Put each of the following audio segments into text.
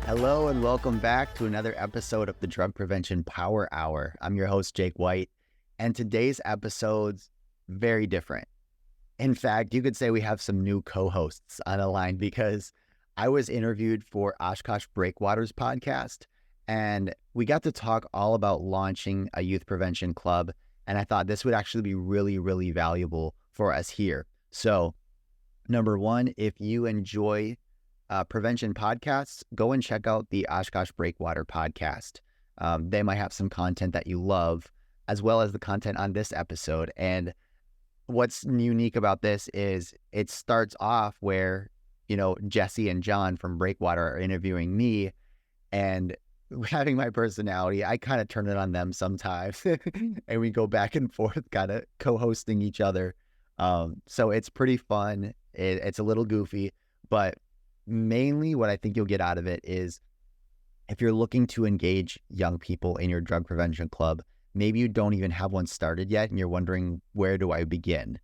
Hello and welcome back to another episode of the Drug Prevention Power Hour. I'm your host, Jake White, and today's episode's very different. In fact, you could say we have some new co-hosts on the line because I was interviewed for Oshkosh Breakwater's podcast, and we got to talk all about launching a youth prevention club, and I thought this would actually be really, really valuable for us here. So, number one, if you enjoy prevention podcasts, go and check out the Oshkosh Breakwater podcast. They might have some content that you love, as well as the content on this episode. And what's unique about this is it starts off where, Jesse and John from Breakwater are interviewing me, and having my personality, I kind of turn it on them sometimes, and we go back and forth, kind of co-hosting each other. So it's pretty fun. It's a little goofy, but mainly what I think you'll get out of it is if you're looking to engage young people in your drug prevention club, maybe you don't even have one started yet and you're wondering, where do I begin?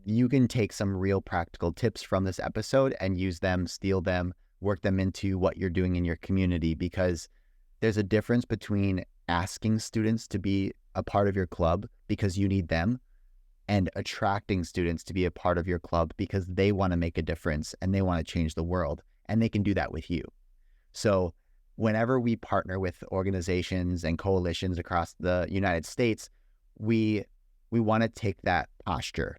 You can take some real practical tips from this episode and use them, steal them, work them into what you're doing in your community, because there's a difference between asking students to be a part of your club because you need them, and attracting students to be a part of your club because they want to make a difference and they want to change the world, and they can do that with you. So whenever we partner with organizations and coalitions across the United States, we want to take that posture.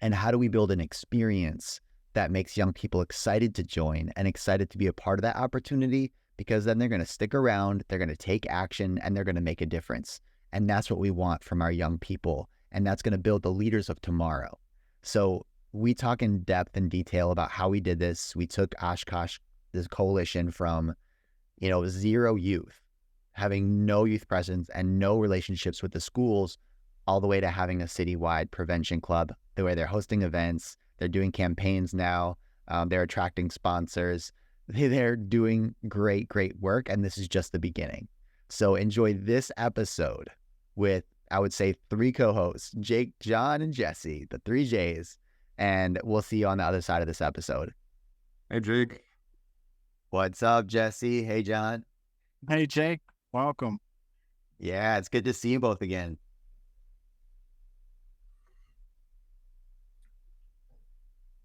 And how do we build an experience that makes young people excited to join and excited to be a part of that opportunity? Because then they're going to stick around, they're going to take action, and they're going to make a difference. And that's what we want from our young people. And that's going to build the leaders of tomorrow. So we talk in depth and detail about how we did this. We took Oshkosh, this coalition, from, zero youth, having no youth presence and no relationships with the schools, all the way to having a citywide prevention club, the way they're hosting events, they're doing campaigns now, they're attracting sponsors, they're doing great, great work. And this is just the beginning. So enjoy this episode with, I would say, three co-hosts, Jake, John, and Jesse, the three J's, and we'll see you on the other side of this episode. Hey, Jake. What's up, Jesse? Hey, John. Hey, Jake. Welcome. Yeah, it's good to see you both again.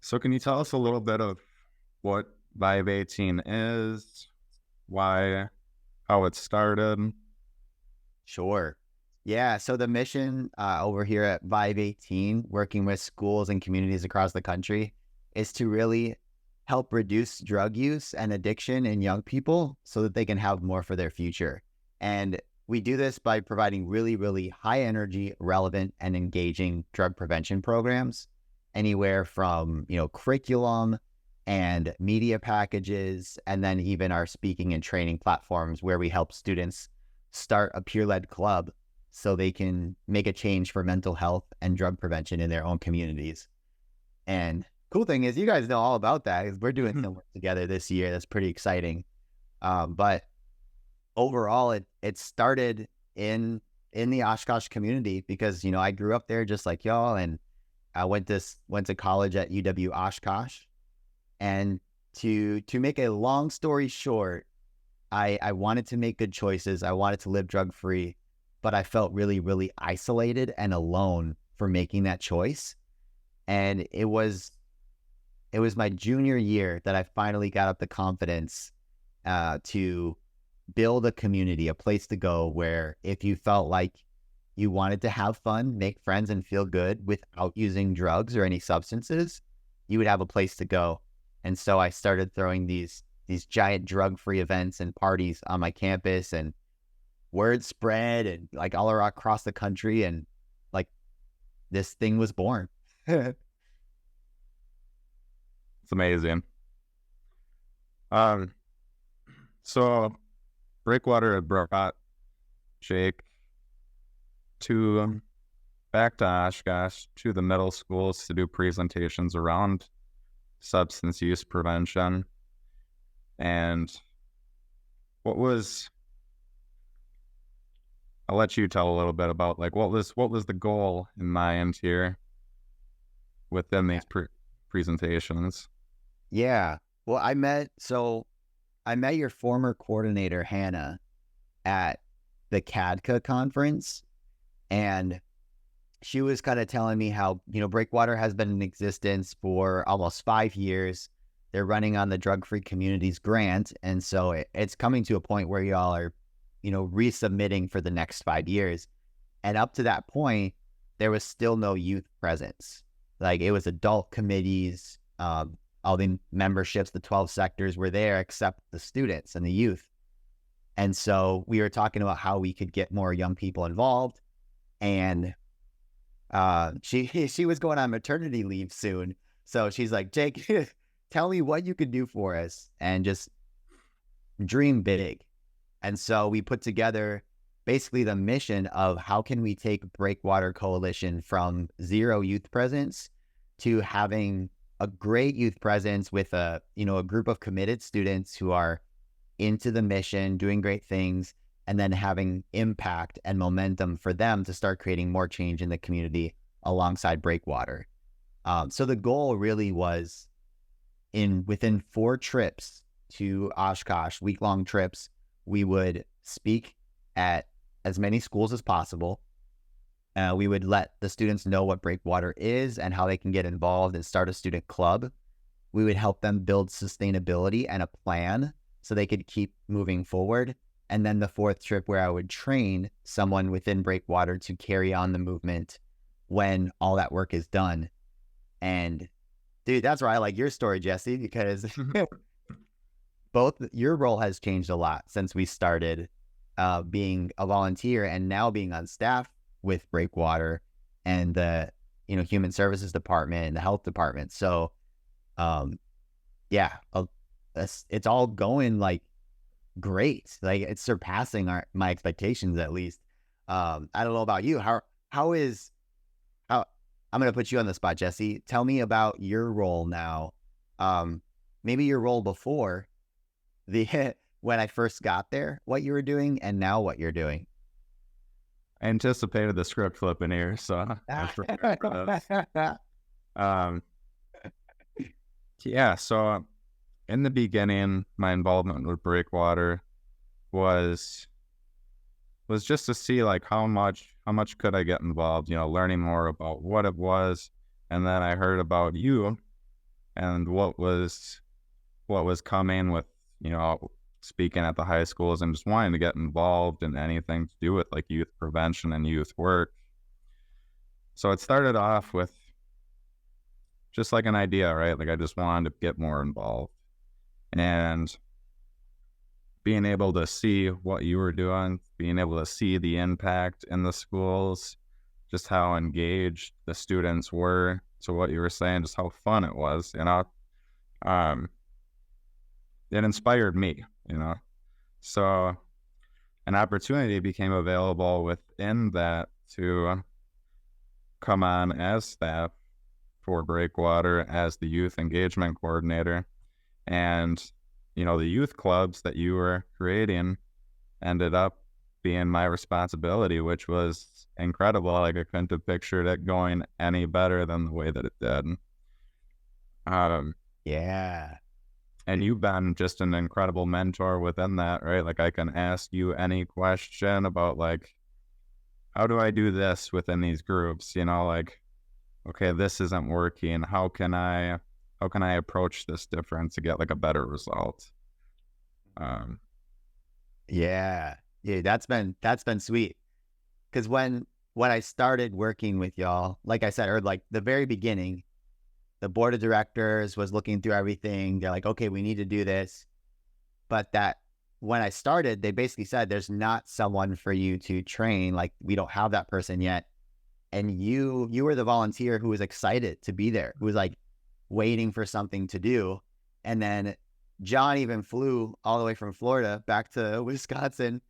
So can you tell us a little bit of what Vive 18 is, why, how it started? Sure. Yeah, so the mission over here at Vive 18, working with schools and communities across the country, is to really help reduce drug use and addiction in young people so that they can have more for their future. And we do this by providing really, really high energy, relevant, and engaging drug prevention programs, anywhere from, curriculum and media packages, and then even our speaking and training platforms where we help students start a peer-led club so they can make a change for mental health and drug prevention in their own communities. And cool thing is, you guys know all about that because we're doing some work together this year. That's pretty exciting. But overall, it started in the Oshkosh community because, I grew up there just like y'all, and I went to college at UW Oshkosh. And to make a long story short, I wanted to make good choices. I wanted to live drug-free, but I felt really, really isolated and alone for making that choice. And it was my junior year that I finally got up the confidence to build a community, a place to go where if you felt like you wanted to have fun, make friends, and feel good without using drugs or any substances, you would have a place to go. And so I started throwing these giant drug-free events and parties on my campus, and word spread and like all across the country, and like this thing was born. It's amazing. So Breakwater had brought Jake back to Oshkosh to the middle schools to do presentations around substance use prevention. And I'll let you tell a little bit about what was the goal in mind here within these presentations. Yeah. Well, I I met your former coordinator, Hannah, at the CADCA conference, and she was kind of telling me how, Breakwater has been in existence for almost 5 years. They're running on the Drug Free Communities grant. And so it's coming to a point where y'all are, resubmitting for the next 5 years. And up to that point, there was still no youth presence. Like, it was adult committees, all the memberships, the 12 sectors were there except the students and the youth. And so we were talking about how we could get more young people involved. And she was going on maternity leave soon. So she's like, Jake, tell me what you could do for us and just dream big. And so we put together basically the mission of how can we take Breakwater Coalition from 0 youth presence to having a great youth presence with a group of committed students who are into the mission, doing great things, and then having impact and momentum for them to start creating more change in the community alongside Breakwater. So the goal really was within 4 trips to Oshkosh, week-long trips, we would speak at as many schools as possible. We would let the students know what Breakwater is and how they can get involved and start a student club. We would help them build sustainability and a plan so they could keep moving forward. And then the 4th trip where I would train someone within Breakwater to carry on the movement when all that work is done. And dude, that's why I like your story, Jesse, because both your role has changed a lot since we started being a volunteer and now being on staff with Breakwater and the human services department and the health department. So it's all going like great. Like, it's surpassing my expectations, at least. I don't know about you. How I'm going to put you on the spot, Jesse. Tell me about your role now. Maybe your role before when I first got there, what you were doing, and now what you're doing. I anticipated the script flipping here, so I was prepared for this. So in the beginning, my involvement with Breakwater was just to see like how much could I get involved, learning more about what it was. And then I heard about you and what was coming with, speaking at the high schools and just wanting to get involved in anything to do with like youth prevention and youth work. So it started off with just like an idea, right? Like, I just wanted to get more involved. And being able to see what you were doing, being able to see the impact in the schools, just how engaged the students were to what you were saying, just how fun it was, it inspired me, So an opportunity became available within that to come on as staff for Breakwater as the youth engagement coordinator. And, the youth clubs that you were creating ended up being my responsibility, which was incredible. Like, I couldn't have pictured it going any better than the way that it did. Yeah. And you've been just an incredible mentor within that, right? Like, I can ask you any question about, like, how do I do this within these groups? Like, okay, this isn't working. How can I approach this different to get like a better result? Yeah, that's been sweet. Because when I started working with y'all, like I said, or like the very beginning, the board of directors was looking through everything. They're like, okay, we need to do this. But when I started, they basically said, there's not someone for you to train. Like, we don't have that person yet. And you were the volunteer who was excited to be there, who was like waiting for something to do. And then John even flew all the way from Florida back to Wisconsin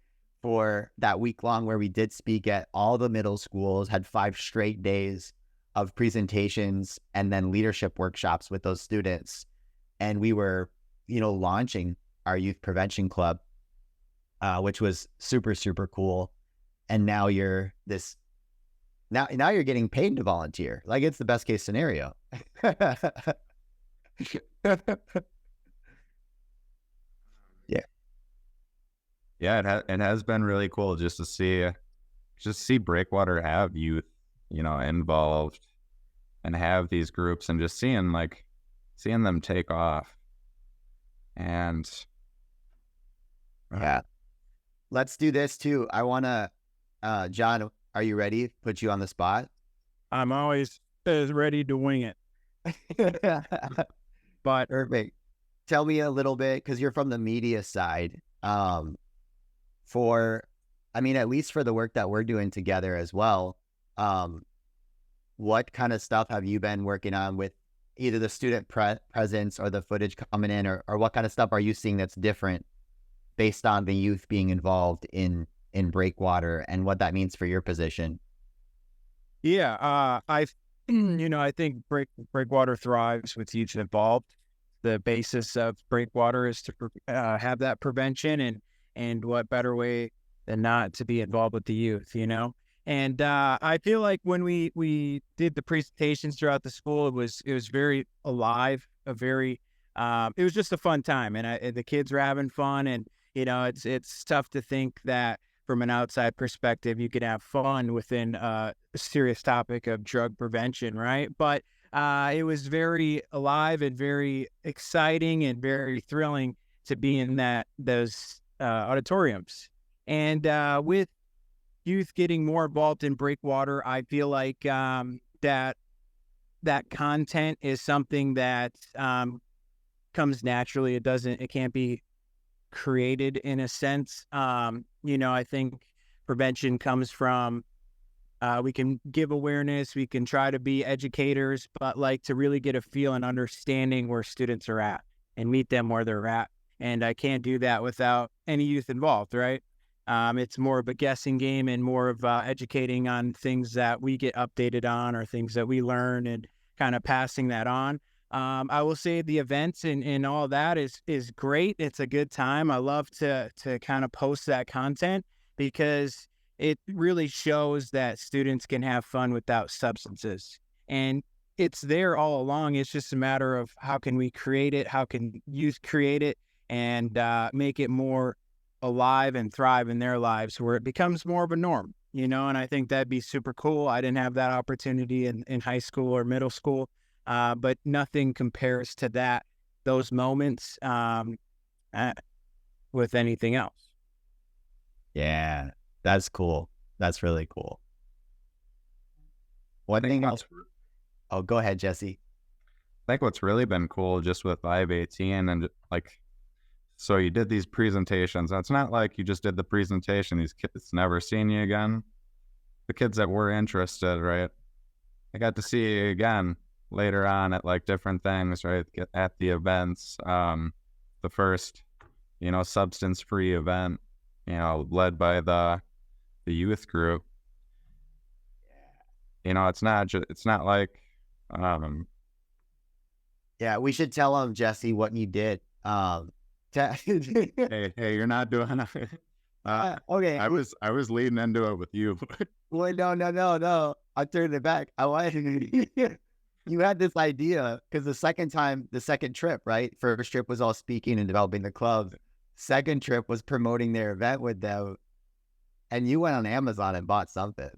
for that week long where we did speak at all the middle schools, had 5 straight days of presentations and then leadership workshops with those students. And we were, launching our youth prevention club, which was super, super cool. And now you're now you're getting paid to volunteer. Like, it's the best case scenario. Yeah, it has been really cool just to see Breakwater have youth, involved and have these groups and just seeing them take off. And Yeah. Let's do this too. I want to, John, are you ready? Put you on the spot. I'm always ready to wing it. But Perfect. Tell me a little bit, because you're from the media side. At least for the work that we're doing together as well, what kind of stuff have you been working on with either the student presence or the footage coming in, or what kind of stuff are you seeing that's different based on the youth being involved in Breakwater and what that means for your position? yeah, I think Breakwater thrives with youth involved. The basis of Breakwater is to have that prevention, and what better way than not to be involved with the youth, And I feel like when we did the presentations throughout the school, it was very alive, it was just a fun time, and the kids were having fun, and it's tough to think that from an outside perspective you could have fun within a serious topic of drug prevention, right? But it was very alive and very exciting and very thrilling to be in those auditoriums, and with youth getting more involved in Breakwater, I feel like that content is something that comes naturally. It can't be created in a sense. I think prevention comes from we can give awareness, we can try to be educators, but like to really get a feel and understanding where students are at and meet them where they're at. And I can't do that without any youth involved, right? It's more of a guessing game and more of educating on things that we get updated on or things that we learn and kind of passing that on. I will say the events and all that is great. It's a good time. I love to kind of post that content because it really shows that students can have fun without substances. And it's there all along. It's just a matter of how can we create it? How can youth create it and make it more alive and thrive in their lives where it becomes more of a norm, and I think that'd be super cool. I didn't have that opportunity in high school or middle school, but nothing compares to those moments with anything else. Yeah, that's cool. That's really cool. One thing else. Oh, go ahead, Jesse. I think what's really been cool just with 518 and so you did these presentations. It's not like you just did the presentation. These kids never seen you again. The kids that were interested, right? I got to see you again later on at different things, right? At the events. The first, substance-free event, led by the youth group. It's not like. Yeah, we should tell them, Jesse, what you did. Hey, you're not doing it. Okay. I was leading into it with you. Well, no. I turned it back. I wanted you had this idea because the second trip, right? First trip was all speaking and developing the club. Second trip was promoting their event with them. And you went on Amazon and bought something.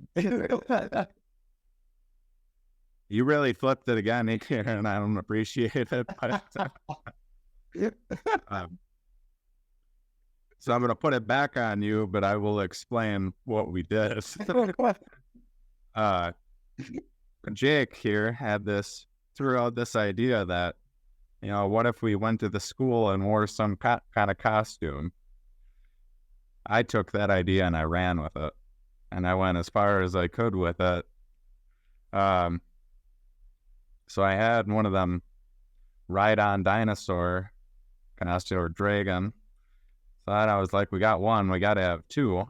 You really flipped it again, and I don't appreciate it. But, so I'm going to put it back on you, but I will explain what we did. Jake here threw out this idea that, what if we went to the school and wore some kind of costume? I took that idea and I ran with it, and I went as far as I could with it. So I had one of them ride-on dinosaur costume or dragon. So I was like, we got one, we got to have two.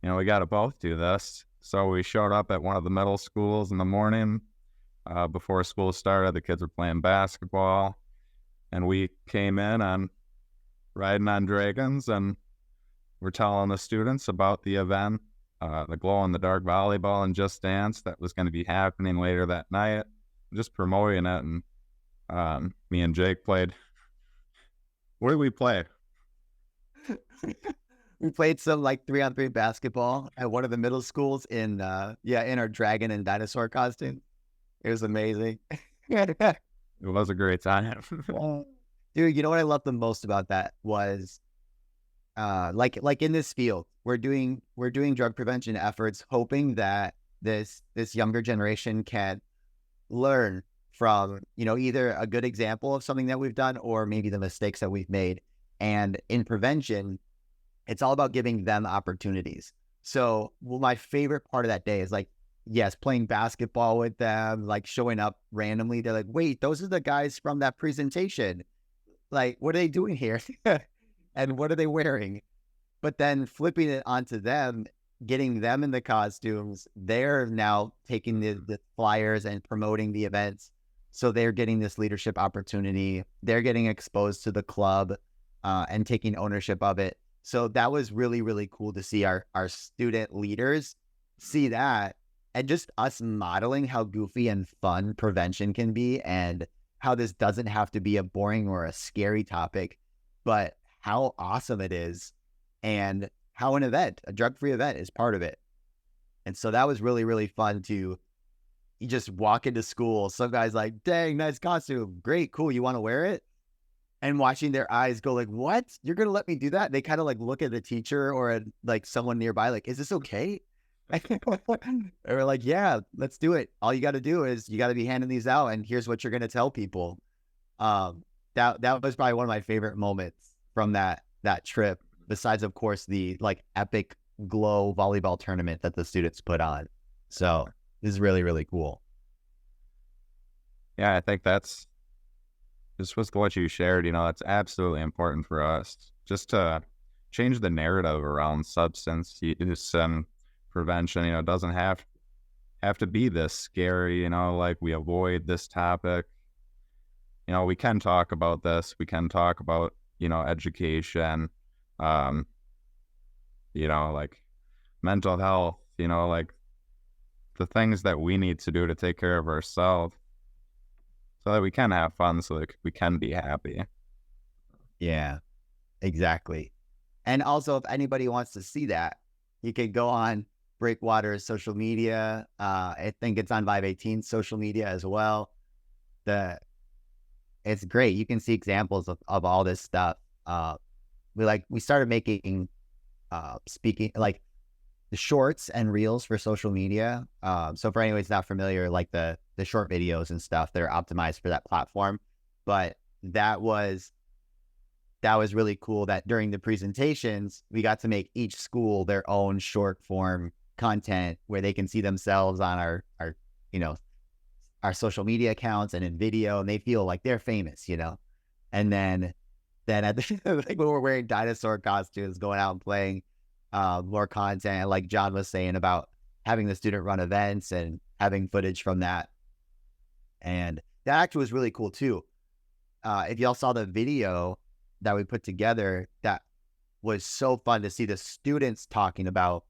We got to both do this. So we showed up at one of the middle schools in the morning. Before school started, the kids were playing basketball. And we came in on riding on dragons, and we're telling the students about the event, the glow-in-the-dark volleyball and Just Dance that was going to be happening later that night. Just promoting it, and me and Jake played. What did we play? we played some like 3-on-3 basketball at one of the middle schools in our dragon and dinosaur costume. It was amazing. It was a great time. Dude, you know what I love the most about that was like in this field, we're doing drug prevention efforts, hoping that this younger generation can learn from, either a good example of something that we've done or maybe the mistakes that we've made. And in prevention, it's all about giving them opportunities. So my favorite part of that day is like, yes, playing basketball with them, like showing up randomly. They're like, wait, those are the guys from that presentation. Like, what are they doing here? And what are they wearing? But then flipping it onto them, getting them in the costumes, they're now taking the flyers and promoting the events. So they're getting this leadership opportunity. They're getting exposed to the club and taking ownership of it. So that was really, really cool to see our student leaders see that, and just us modeling how goofy and fun prevention can be, and how this doesn't have to be a boring or a scary topic, but how awesome it is, and how a drug-free event is part of it. And so that was really, really fun to just walk into school. Some guy's like, dang, nice costume. Great, cool. You want to wear it? And watching their eyes go like, what? You're going to let me do that? They kind of like look at the teacher or at like someone nearby, like, is this okay? And we're like, yeah, let's do it. All you got to do is you got to be handing these out, and here's what you're going to tell people. That was probably one of my favorite moments from that trip, besides, of course, the like epic glow volleyball tournament that the students put on. So this is really, really cool. Yeah, I think this was what you shared. It's absolutely important for us just to change the narrative around substance use and prevention. It doesn't have to be this scary, like we avoid this topic. We can talk about this. We can talk about, education, like mental health, like the things that we need to do to take care of ourselves so that we can have fun, so that we can be happy. Yeah, exactly. And also, if anybody wants to see that, you can go on Breakwater's social media. I think it's on Vibe 18's social media as well. It's great. You can see examples of all this stuff. We started making speaking like the shorts and reels for social media. So for anyone who's not familiar, like the short videos and stuff that are optimized for that platform. But that was really cool that during the presentations, we got to make each school their own short form content where they can see themselves on our social media accounts and in video, and they feel like they're famous, And then at like when we're wearing dinosaur costumes, going out and playing more content, like John was saying about having the student run events and having footage from that. And that actually was really cool too. If y'all saw the video that we put together, that was so fun to see the students talking about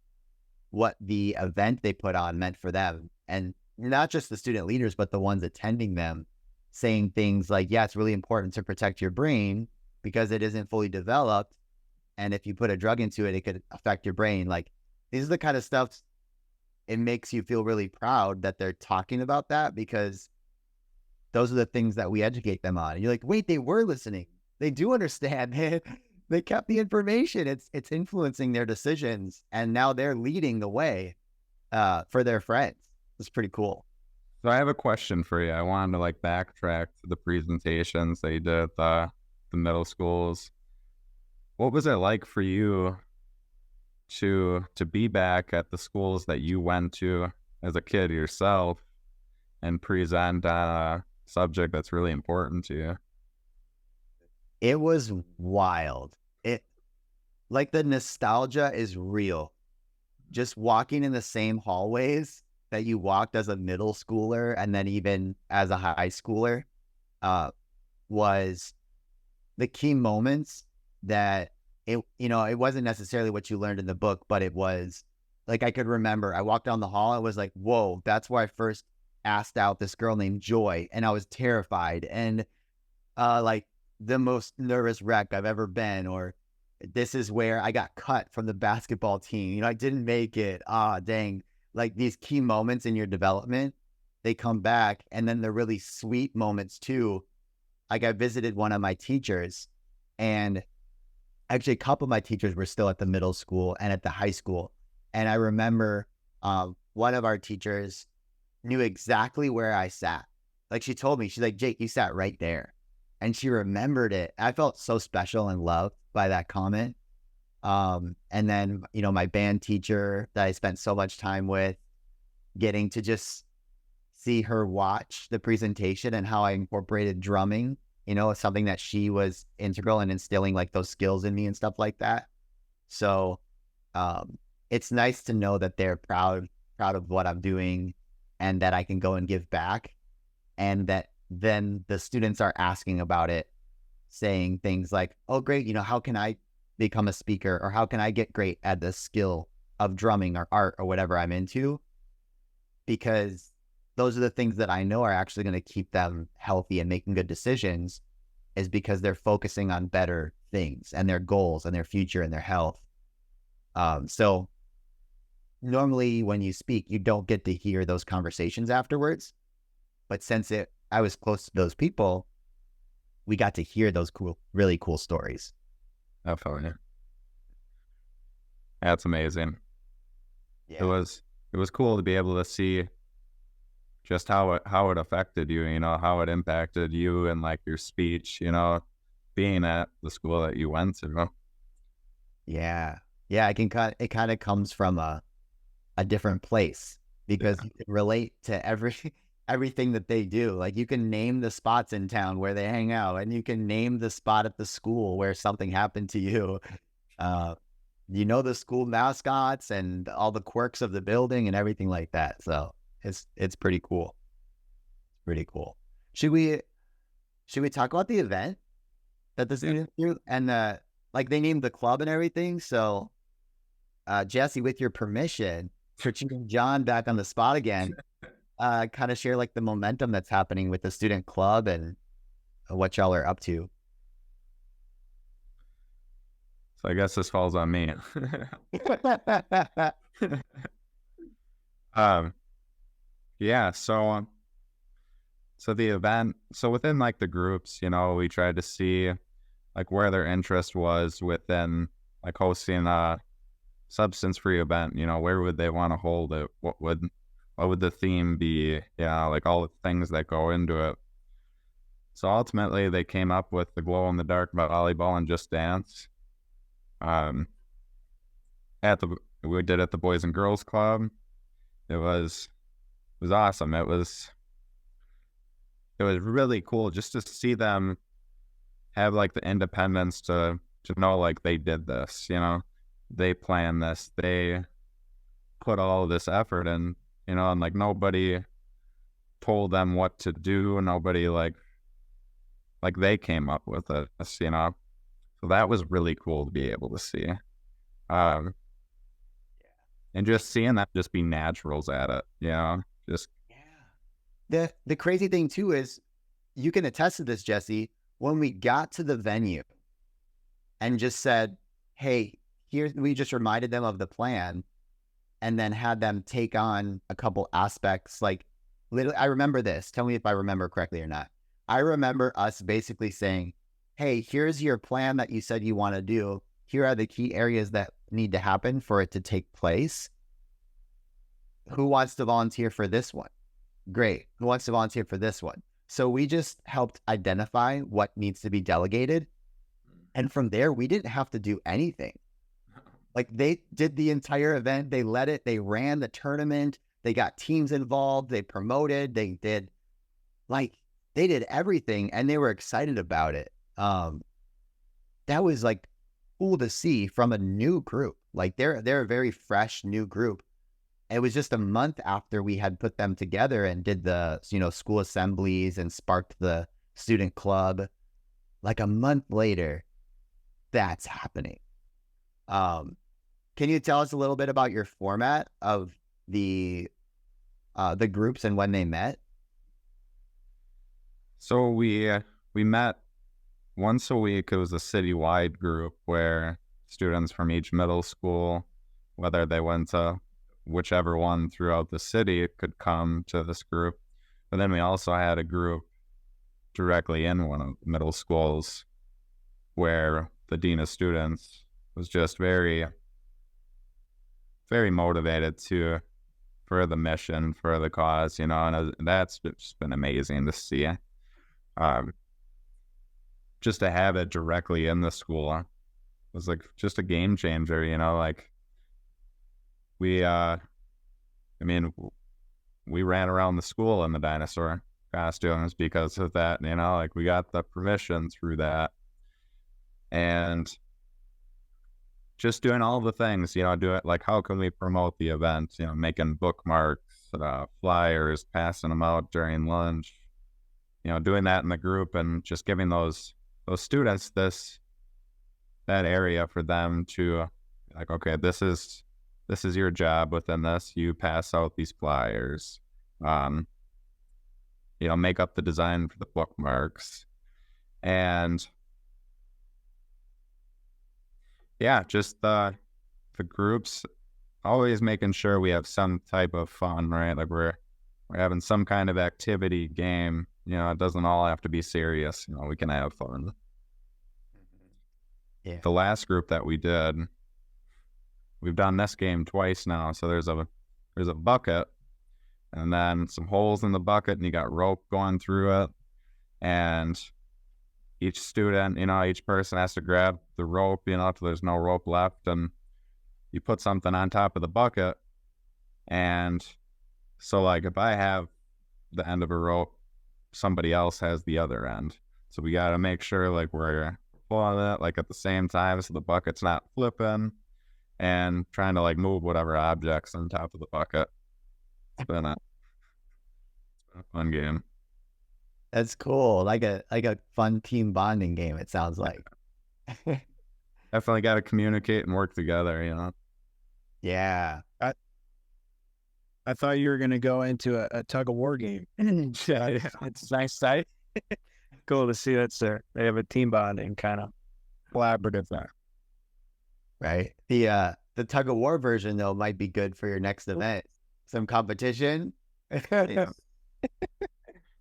what the event they put on meant for them. And not just the student leaders, but the ones attending them, saying things like, yeah, it's really important to protect your brain because it isn't fully developed. And if you put a drug into it, it could affect your brain. Like, these are the kind of stuff, it makes you feel really proud that they're talking about that, because those are the things that we educate them on. And you're like, wait, they were listening. They do understand. They kept the information. It's influencing their decisions. And now they're leading the way for their friends. It's pretty cool. So I have a question for you. I wanted to backtrack to the presentations they did at the middle schools. What was it like for you to be back at the schools that you went to as a kid yourself and present on a subject that's really important to you? It was wild. The nostalgia is real. Just walking in the same hallways that you walked as a middle schooler and then even as a high schooler was the key moments that it wasn't necessarily what you learned in the book, but it was like, I could remember I walked down the hall. I was like, whoa, that's where I first asked out this girl named Joy. And I was terrified and like the most nervous wreck I've ever been. Or this is where I got cut from the basketball team. You know, I didn't make it. Ah, dang. Like these key moments in your development, they come back. And then the really sweet moments too. Like I visited one of my teachers, and actually a couple of my teachers were still at the middle school and at the high school. And I remember one of our teachers knew exactly where I sat. Like she told me, she's like, Jake, you sat right there. And she remembered it. I felt so special and loved by that comment. And then, you know, my band teacher that I spent so much time with, getting to just see her watch the presentation and how I incorporated drumming, you know, something that she was integral in instilling like those skills in me and stuff like that. So it's nice to know that they're proud of what I'm doing and that I can go and give back, and that then the students are asking about it, saying things like, oh, great, you know, how can I become a speaker, or how can I get great at the skill of drumming or art or whatever I'm into? Because those are the things that I know are actually going to keep them healthy and making good decisions, is because they're focusing on better things and their goals and their future and their health. So normally when you speak, you don't get to hear those conversations afterwards. But since I was close to those people, we got to hear those really cool stories. Definitely. That's amazing. Yeah. It was cool to be able to see just how it affected you, you know, how it impacted you and like your speech, you know, being at the school that you went to. Yeah. Yeah. It kind of comes from a different place, because you can relate to everything that they do. Like you can name the spots in town where they hang out, and you can name the spot at the school where something happened to you. You know, the school mascots and all the quirks of the building and everything like that. So it's pretty cool. It's pretty cool. Should we talk about the event that the students do? And like they named the club and everything. So Jesse, with your permission, for keeping John back on the spot again, kind of share like the momentum that's happening with the student club and what y'all are up to. So I guess this falls on me. Yeah, so the event, so within like the groups, you know, we tried to see like where their interest was within like hosting a substance-free event. You know, where would they want to hold it? What would the theme be? Yeah, like all the things that go into it. So ultimately they came up with the glow in the dark volleyball and just dance. We did it at the Boys and Girls Club. It was awesome. It was really cool just to see them have like the independence to know like they did this, you know, they planned this, they put all of this effort in, you know, and like nobody told them what to do. Nobody like they came up with it, you know. So that was really cool to be able to see. And just seeing that just be naturals at it, you know, just. Yeah. The crazy thing too is, you can attest to this, Jesse, when we got to the venue and just said, hey, we just reminded them of the plan, and then had them take on a couple aspects. Like literally, I remember this. Tell me if I remember correctly or not. I remember us basically saying, hey, here's your plan that you said you want to do. Here are the key areas that need to happen for it to take place. Who wants to volunteer for this one? Great. Who wants to volunteer for this one? So we just helped identify what needs to be delegated. And from there, we didn't have to do anything. Like they did the entire event. They led it. They ran the tournament. They got teams involved. They promoted. They did everything, and they were excited about it. That was like cool to see from a new group. Like they're a very fresh new group. It was just a month after we had put them together and did the, you know, school assemblies and sparked the student club. Like a month later, that's happening. Can you tell us a little bit about your format of the groups and when they met? So we met once a week. It was a citywide group where students from each middle school, whether they went to whichever one throughout the city, could come to this group. But then we also had a group directly in one of the middle schools where the dean of students was just very, very motivated for the mission, for the cause, and that's just been amazing to see. Just to have it directly in the school was like just a game changer, like we ran around the school in the dinosaur costumes because of that, like we got the permission through that. And just doing all the things, do it like, how can we promote the event, making bookmarks, flyers, passing them out during lunch, doing that in the group and just giving those students that area for them to like, okay, this is your job within this. You pass out these flyers, make up the design for the bookmarks, and yeah, just the groups always making sure we have some type of fun, right? Like we're having some kind of activity, game. It doesn't all have to be serious. We can have fun. Yeah. The last group that we did, we've done this game twice now. So there's a bucket, and then some holes in the bucket, and you got rope going through it, and each student, each person has to grab the rope, till there's no rope left, and you put something on top of the bucket. And so like if I have the end of a rope, somebody else has the other end. So we got to make sure like we're pulling it like at the same time so the bucket's not flipping, and trying to like move whatever objects on top of the bucket. It's been a fun game. That's cool. Like a fun team bonding game, it sounds like. Definitely got to communicate and work together, Yeah. I thought you were going to go into a tug of war game. Yeah, it's nice sight. Cool to see they have a team bonding kind of collaborative there. Right. The tug of war version though might be good for your next event. Some competition. Yeah.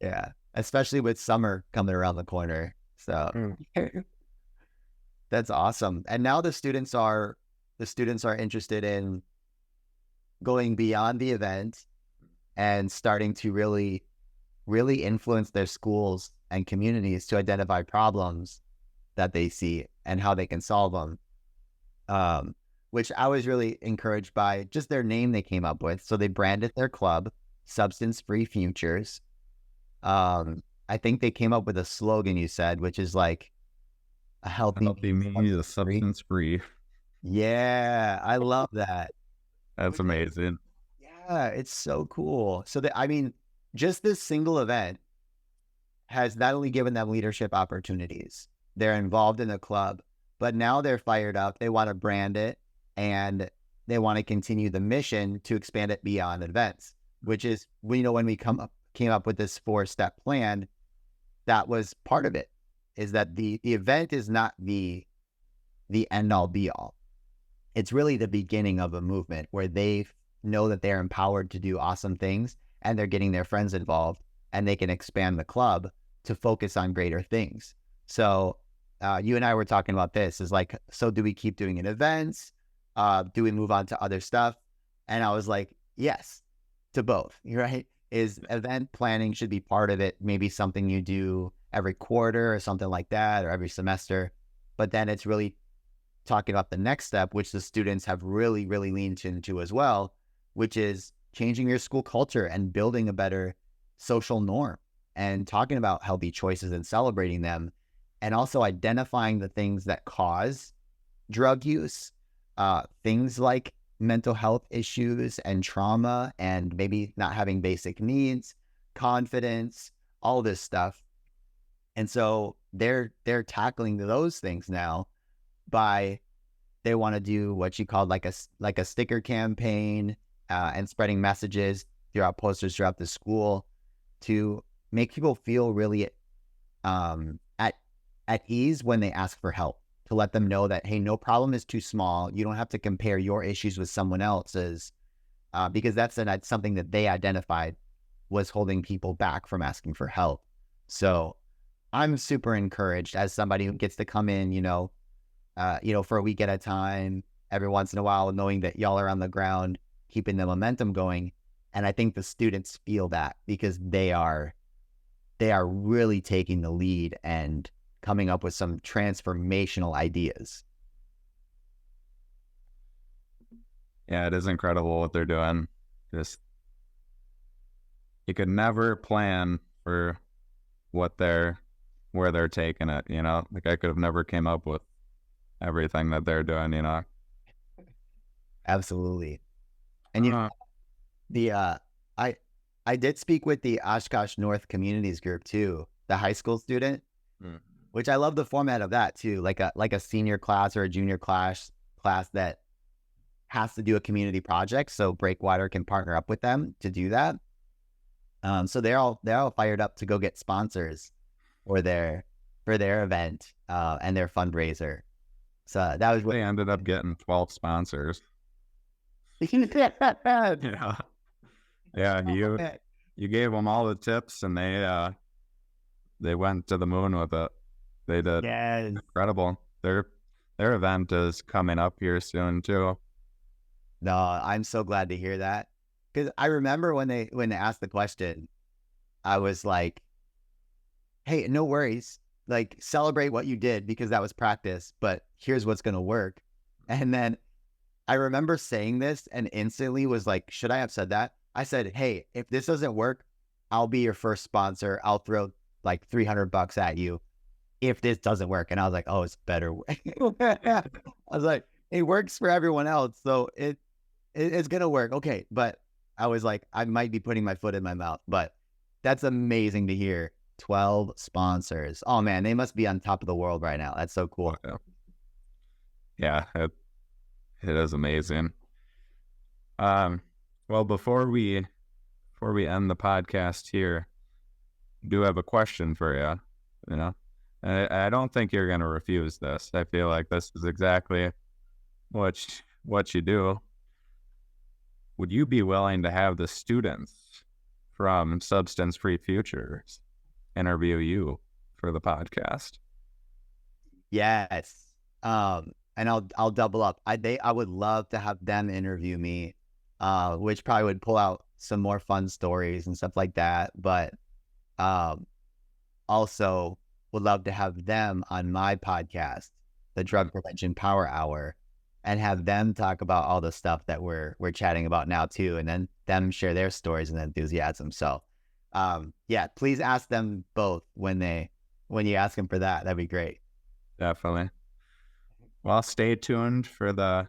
Yeah. Especially with summer coming around the corner. So that's awesome. And now the students are interested in going beyond the event and starting to really, really influence their schools and communities to identify problems that they see and how they can solve them. Which I was really encouraged by just their name they came up with. So they branded their club Substance Free Futures. I think they came up with a slogan, you said, which is like a healthy me, the substance free. Yeah, I love that. That's amazing. Yeah, it's so cool. So just this single event has not only given them leadership opportunities, they're involved in the club, but now they're fired up. They want to brand it, and they want to continue the mission to expand it beyond events, which is, when we came up with this 4-step plan, that was part of it, is that the event is not the end all be all. It's really the beginning of a movement where they know that they're empowered to do awesome things, and they're getting their friends involved, and they can expand the club to focus on greater things. So you and I were talking about this, is like, so do we keep doing it events? Do we move on to other stuff? And I was like, yes, to both, right? Is event planning should be part of it, maybe something you do every quarter or something like that, or every semester. But then it's really talking about the next step, which the students have really, really leaned into as well, which is changing your school culture and building a better social norm, and talking about healthy choices and celebrating them, and also identifying the things that cause drug use, things like mental health issues and trauma, and maybe not having basic needs, confidence, all this stuff. And so they're tackling those things now they want to do what you called like a sticker campaign, and spreading messages throughout posters throughout the school to make people feel really at ease when they ask for help, to let them know that, hey, no problem is too small. You don't have to compare your issues with someone else's, because that's something that they identified was holding people back from asking for help. So I'm super encouraged as somebody who gets to come in, for a week at a time, every once in a while, knowing that y'all are on the ground, keeping the momentum going. And I think the students feel that because they are really taking the lead and coming up with some transformational ideas. Yeah, it is incredible what they're doing. Just, you could never plan for where they're taking it, Like I could have never came up with everything that they're doing, Absolutely. And I did speak with the Oshkosh North Communities Group too, the high school student, which I love the format of that too, like a senior class or a junior class that has to do a community project. So Breakwater can partner up with them to do that. So they're all fired up to go get sponsors for their event and their fundraiser. So that was they ended up getting 12 sponsors. Yeah. Yeah, you gave them all the tips, and they went to the moon with it. They did. Yes. Incredible. Their event is coming up here soon too. No, I'm so glad to hear that, because I remember when they asked the question, I was like, "Hey, no worries. Like, celebrate what you did because that was practice. But here's what's gonna work." And then I remember saying this and instantly was like, "Should I have said that?" I said, "Hey, if this doesn't work, I'll be your first sponsor. I'll throw like $300 at you if this doesn't work." And I was like, "Oh, it's better." I was like, "It works for everyone else, so it's gonna work." Okay, but I was like, I might be putting my foot in my mouth, but that's amazing to hear. 12 sponsors. Oh man, they must be on top of the world right now. That's so cool. Yeah, it is amazing. Well, before we end the podcast here, I do have a question for you. I don't think you're going to refuse this. I feel like this is exactly what you do. Would you be willing to have the students from Substance Free Futures interview you for the podcast? Yes. And I'll double up. I would love to have them interview me, which probably would pull out some more fun stories and stuff like that. But also would love to have them on my podcast, the Drug Prevention Power Hour, and have them talk about all the stuff that we're chatting about now too, and then them share their stories and enthusiasm. So yeah, please ask them both when you ask them for that. That'd be great. Definitely. Well, stay tuned for the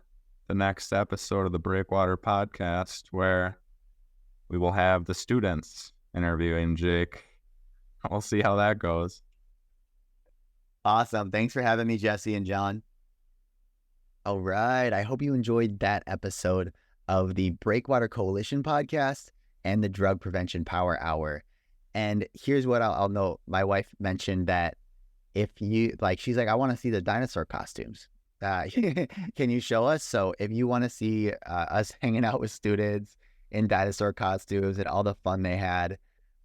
next episode of the Breakwater podcast, where we will have the students interviewing Jake. We'll see how that goes. Awesome. Thanks for having me, Jesse and John. All right. I hope you enjoyed that episode of the Breakwater Coalition podcast and the Drug Prevention Power Hour. And here's what I'll note. My wife mentioned that if you she's like, I want to see the dinosaur costumes. Can you show us? So if you want to see us hanging out with students in dinosaur costumes and all the fun they had,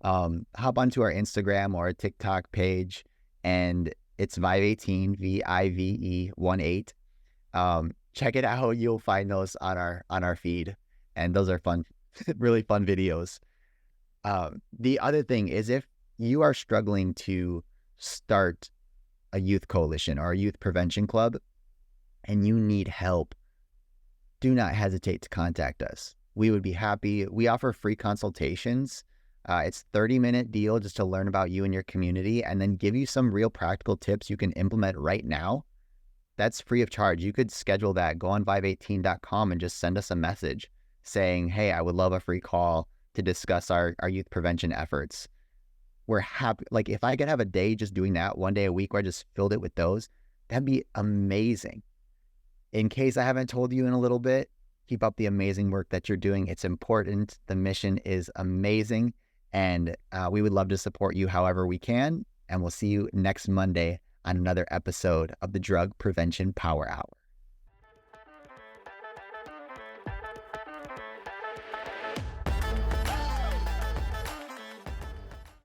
hop onto our Instagram or TikTok page, and it's Vive18, VIVE18. Check it out. You'll find those on our feed, and those are fun, really fun videos. The other thing is, if you are struggling to start a youth coalition or a youth prevention club and you need help, do not hesitate to contact us. We would be happy. We offer free consultations. It's a 30-minute deal just to learn about you and your community, and then give you some real practical tips you can implement right now. That's free of charge. You could schedule that. Go on vive18.com and just send us a message saying, hey, I would love a free call to discuss our youth prevention efforts. We're happy. Like, if I could have a day just doing that one day a week where I just filled it with those, that'd be amazing. In case I haven't told you in a little bit, keep up the amazing work that you're doing. It's important. The mission is amazing. And we would love to support you however we can. And we'll see you next Monday on another episode of the Drug Prevention Power Hour.